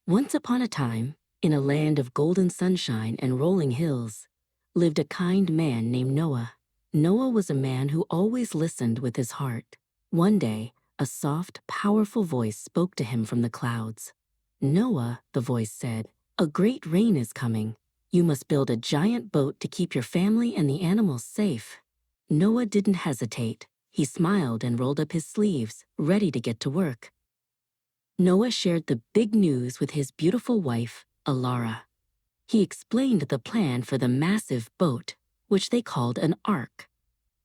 Once upon a time, in a land of golden sunshine and rolling hills, lived a kind man named Noah. Noah was a man who always listened with his heart. One day, a soft, powerful voice spoke to him from the clouds. "Noah," the voice said, "a great rain is coming. You must build a giant boat to keep your family and the animals safe." Noah didn't hesitate. He smiled and rolled up his sleeves, ready to get to work. Noah shared the big news with his beautiful wife, Alara. He explained the plan for the massive boat, which they called an ark.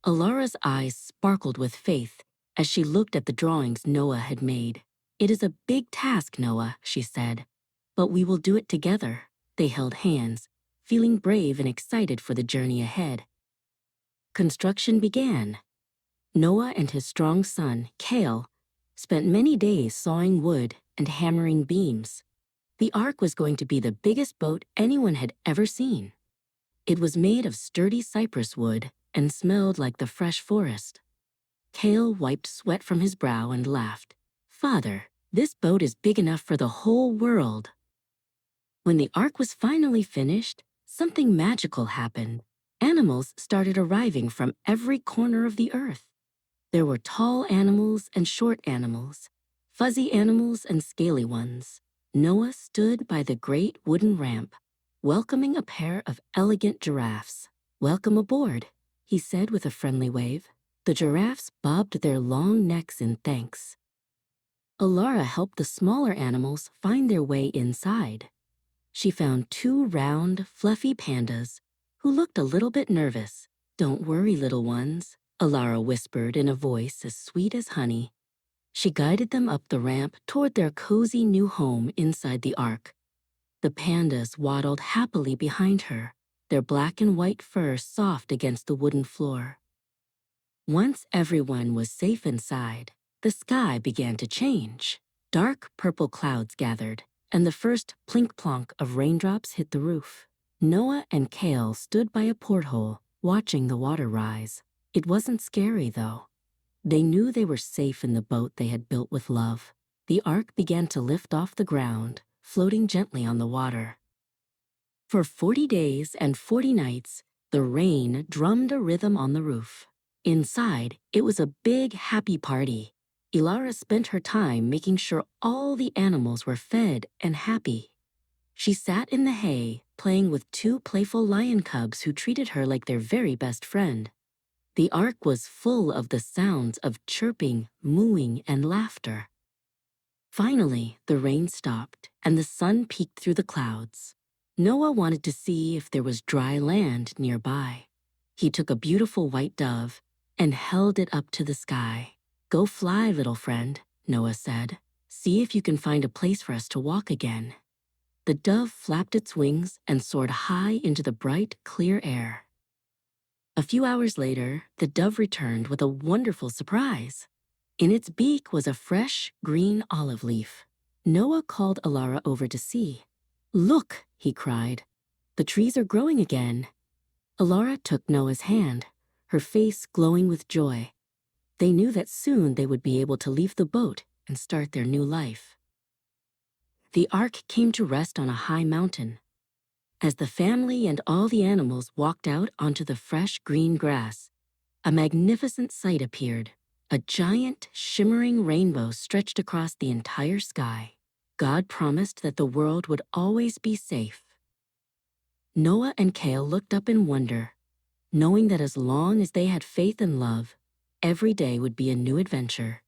Alara's eyes sparkled with faith as she looked at the drawings Noah had made. "It is a big task, Noah," she said, "but we will do it together." They held hands, feeling brave and excited for the journey ahead. Construction began. Noah and his strong son, Cale, spent many days sawing wood and hammering beams. The ark was going to be the biggest boat anyone had ever seen. It was made of sturdy cypress wood and smelled like the fresh forest. Cale wiped sweat from his brow and laughed. "Father, this boat is big enough for the whole world." When the ark was finally finished, something magical happened. Animals started arriving from every corner of the earth. There were tall animals and short animals, fuzzy animals and scaly ones. Noah stood by the great wooden ramp, welcoming a pair of elegant giraffes. "Welcome aboard," he said with a friendly wave. The giraffes bobbed their long necks in thanks. Alara helped the smaller animals find their way inside. She found two round, fluffy pandas who looked a little bit nervous. "Don't worry, little ones," Alara whispered in a voice as sweet as honey. She guided them up the ramp toward their cozy new home inside the ark. The pandas waddled happily behind her, their black and white fur soft against the wooden floor. Once everyone was safe inside, the sky began to change. Dark purple clouds gathered, and the first plink-plonk of raindrops hit the roof. Noah and Cale stood by a porthole, watching the water rise. It wasn't scary, though. They knew they were safe in the boat they had built with love. The ark began to lift off the ground, floating gently on the water. For 40 days and 40 nights, the rain drummed a rhythm on the roof. Inside, it was a big, happy party. Alara spent her time making sure all the animals were fed and happy. She sat in the hay, playing with two playful lion cubs who treated her like their very best friend. The ark was full of the sounds of chirping, mooing, and laughter. Finally, the rain stopped, and the sun peeked through the clouds. Noah wanted to see if there was dry land nearby. He took a beautiful white dove and held it up to the sky. "Go fly, little friend," Noah said. "See if you can find a place for us to walk again." The dove flapped its wings and soared high into the bright, clear air. A few hours later, the dove returned with a wonderful surprise. In its beak was a fresh, green olive leaf. Noah called Alara over to see. "Look," he cried. "The trees are growing again." Alara took Noah's hand, her face glowing with joy. They knew that soon they would be able to leave the boat and start their new life. The ark came to rest on a high mountain. As the family and all the animals walked out onto the fresh green grass, a magnificent sight appeared. A giant, shimmering rainbow stretched across the entire sky. God promised that the world would always be safe. Noah and Cale looked up in wonder, knowing that as long as they had faith and love, every day would be a new adventure.